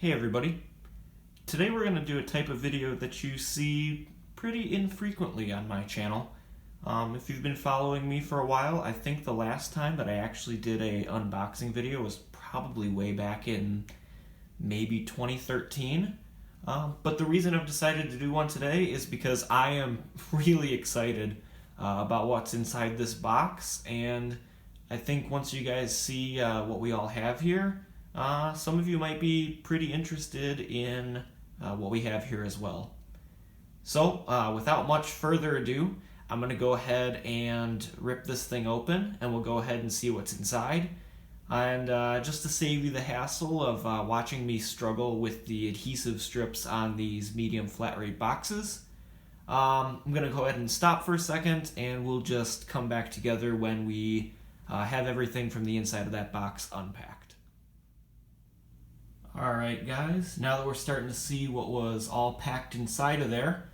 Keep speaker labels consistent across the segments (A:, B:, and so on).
A: Hey everybody, today we're going to do a type of video that you see pretty infrequently on my channel. If you've been following me for a while, I think the last time that I actually did a unboxing video was probably way back in maybe 2013. But the reason I've decided to do one today is because I am really excited about what's inside this box, and I think once you guys see what we all have here, some of you might be pretty interested in what we have here as well. So without much further ado, I'm going to go ahead and rip this thing open, and we'll go ahead and see what's inside. And just to save you the hassle of watching me struggle with the adhesive strips on these medium flat rate boxes, I'm going to go ahead and stop for a second, and we'll just come back together when we have everything from the inside of that box unpacked. Alright guys, now that we're starting to see what was all packed inside of there,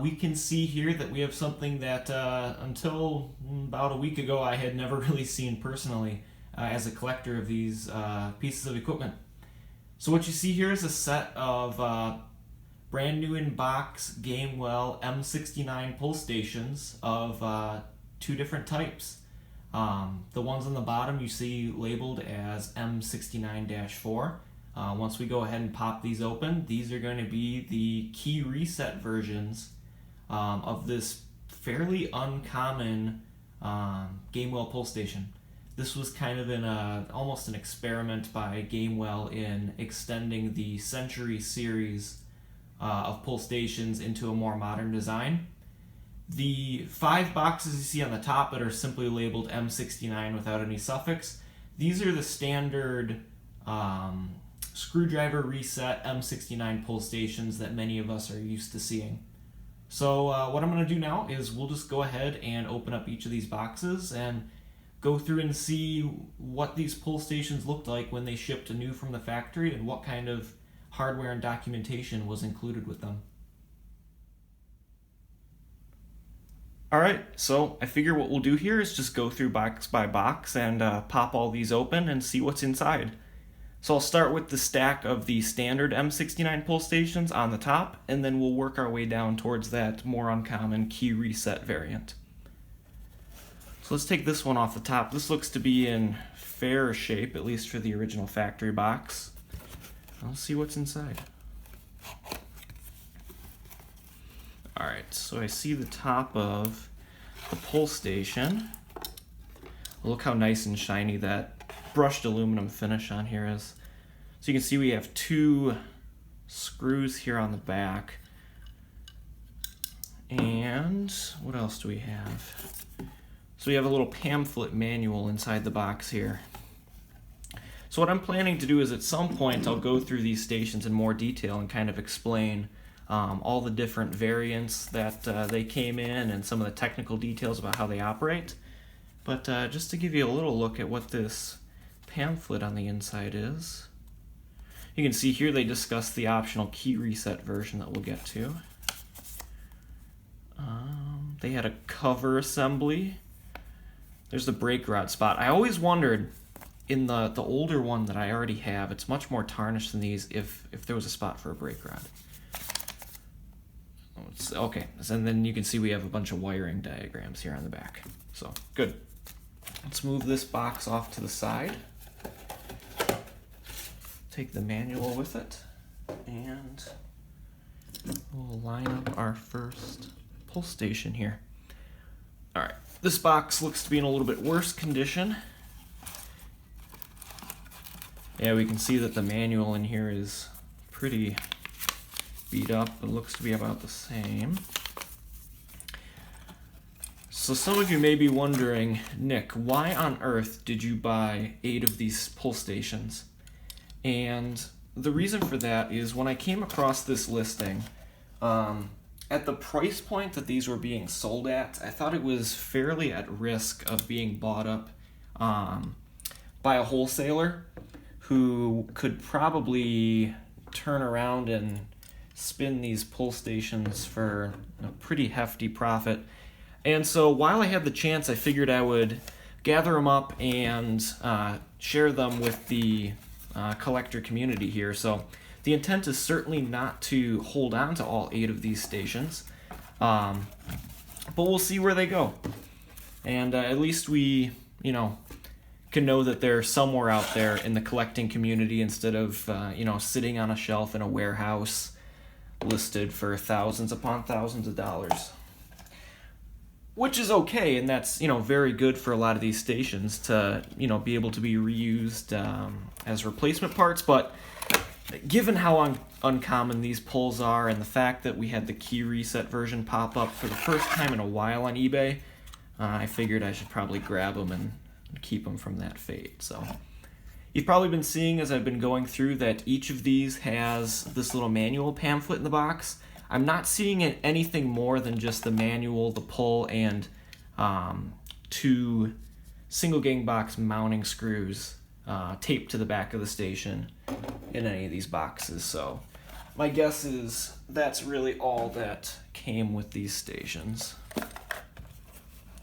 A: we can see here that we have something that until about a week ago I had never really seen personally as a collector of these pieces of equipment. So what you see here is a set of brand new in box Gamewell M-69 pull stations of two different types. The ones on the bottom you see labeled as M-69-4. Once we go ahead and pop these open, these are going to be the key reset versions of this fairly uncommon Gamewell pull station. This was kind of almost an experiment by Gamewell in extending the Century series of pull stations into a more modern design. The 5 boxes you see on the top that are simply labeled M69 without any suffix, these are the standard screwdriver reset M69 pull stations that many of us are used to seeing. So what I'm going to do now is we'll just go ahead and open up each of these boxes and go through and see what these pull stations looked like when they shipped new from the factory and what kind of hardware and documentation was included with them. Alright, so I figure what we'll do here is just go through box by box and pop all these open and see what's inside. So I'll start with the stack of the standard M69 pull stations on the top, and then we'll work our way down towards that more uncommon key reset variant. So let's take this one off the top. This looks to be in fair shape, at least for the original factory box. Let's see what's inside. Alright, so I see the top of the pull station. Look how nice and shiny that brushed aluminum finish on here is. So you can see we have 2 screws here on the back. And what else do we have? So we have a little pamphlet manual inside the box here. So what I'm planning to do is at some point I'll go through these stations in more detail and kind of explain all the different variants that they came in and some of the technical details about how they operate. But just to give you a little look at what this pamphlet on the inside is, you can see here they discuss the optional key reset version that we'll get to. They had a cover assembly. There's the brake rod spot. I always wondered in the older one that I already have, it's much more tarnished than these, if there was a spot for a brake rod. Okay, and then you can see we have a bunch of wiring diagrams here on the back. So, good. Let's move this box off to the side. Take the manual with it, and we'll line up our first pull station here. Alright, this box looks to be in a little bit worse condition. Yeah, we can see that the manual in here is pretty beat up. It looks to be about the same. So some of you may be wondering, Nick, why on earth did you buy 8 of these pull stations? And the reason for that is when I came across this listing, at the price point that these were being sold at, I thought it was fairly at risk of being bought up by a wholesaler who could probably turn around and spin these pull stations for a pretty hefty profit. And so while I had the chance, I figured I would gather them up and share them with the collector community here. So the intent is certainly not to hold on to all 8 of these stations, but we'll see where they go. And at least we, can know that they're somewhere out there in the collecting community instead of, sitting on a shelf in a warehouse listed for thousands upon thousands of dollars. Which is okay, and that's, very good for a lot of these stations to, be able to be reused as replacement parts. But given how uncommon these pulls are and the fact that we had the key reset version pop up for the first time in a while on eBay, I figured I should probably grab them and keep them from that fate. So you've probably been seeing as I've been going through that each of these has this little manual pamphlet in the box. I'm not seeing anything more than just the manual, the pull, and 2 single gang box mounting screws taped to the back of the station in any of these boxes. So my guess is that's really all that came with these stations,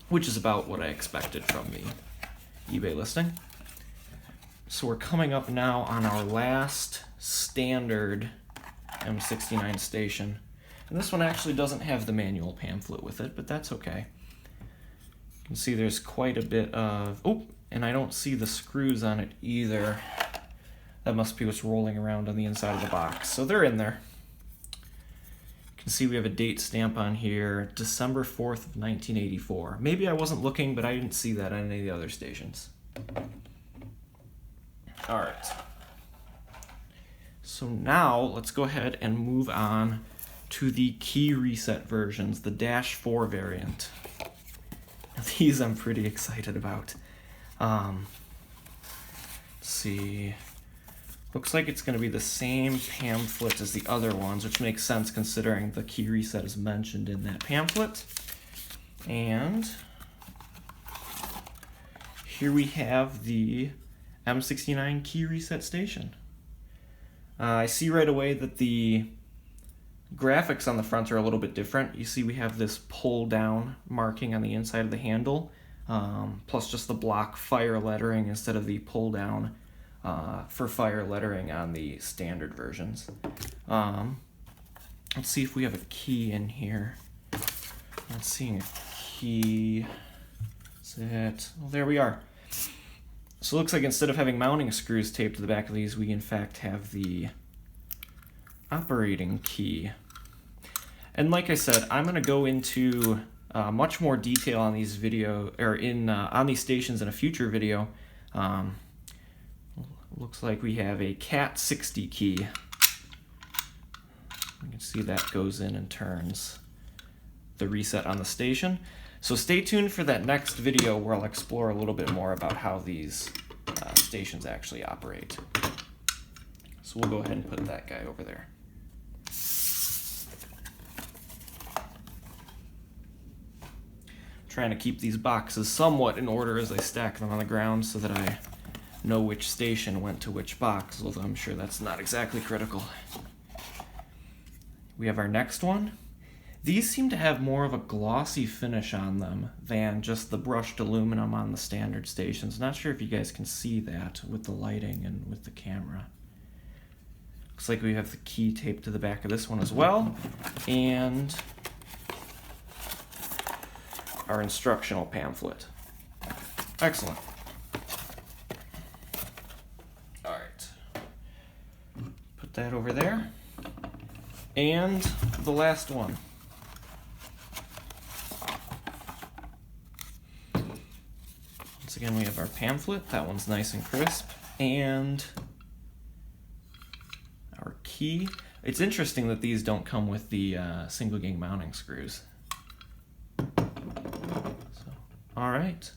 A: which is about what I expected from the eBay listing. So we're coming up now on our last standard M-69 station. And this one actually doesn't have the manual pamphlet with it, but that's okay. You can see there's quite a bit of... Oh, and I don't see the screws on it either. That must be what's rolling around on the inside of the box. So they're in there. You can see we have a date stamp on here, December 4th of 1984. Maybe I wasn't looking, but I didn't see that on any of the other stations. All right. So now let's go ahead and move on to the key reset versions, the -4 variant. These I'm pretty excited about. Let's see. Looks like it's going to be the same pamphlet as the other ones, which makes sense considering the key reset is mentioned in that pamphlet. And here we have the M-69 key reset station. I see right away that the graphics on the front are a little bit different. You see we have this pull down marking on the inside of the handle, plus just the block fire lettering instead of the pull down for fire lettering on the standard versions. Let's see if we have a key in here. Not seeing a key. That's it. Well, there we are. So it looks like instead of having mounting screws taped to the back of these, we in fact have the operating key. And like I said, I'm going to go into much more detail on these on these stations in a future video. Looks like we have a Cat 60 key. You can see that goes in and turns the reset on the station. So stay tuned for that next video where I'll explore a little bit more about how these stations actually operate. So we'll go ahead and put that guy over there. Trying to keep these boxes somewhat in order as I stack them on the ground so that I know which station went to which box, although I'm sure that's not exactly critical. We have our next one. These seem to have more of a glossy finish on them than just the brushed aluminum on the standard stations. Not sure if you guys can see that with the lighting and with the camera. Looks like we have the key taped to the back of this one as well, and our instructional pamphlet. Excellent. All right. Put that over there. And the last one. Once again, we have our pamphlet. That one's nice and crisp. And our key. It's interesting that these don't come with the single gang mounting screws. All right.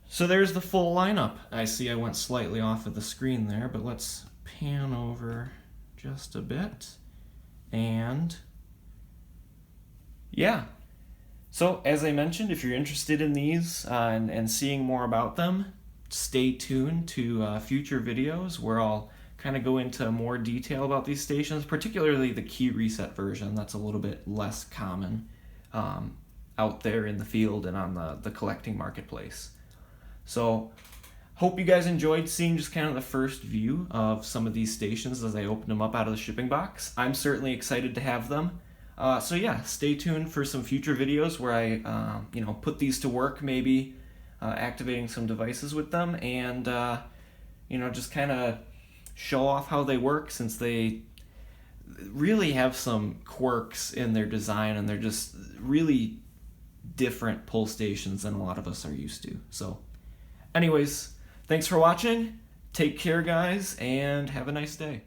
A: So there's the full lineup. I see I went slightly off of the screen there, but let's pan over just a bit. And yeah. So as I mentioned, if you're interested in these and seeing more about them, stay tuned to future videos where I'll kind of go into more detail about these stations, particularly the key reset version. That's a little bit less common out there in the field and on the collecting marketplace. So Hope you guys enjoyed seeing just kind of the first view of some of these stations as I opened them up out of the shipping box. I'm certainly excited to have them. So yeah, stay tuned for some future videos where I put these to work, maybe activating some devices with them, and just kind of show off how they work, since they really have some quirks in their design and they're just really different pull stations than a lot of us are used to. So anyways, thanks for watching, take care guys, and have a nice day.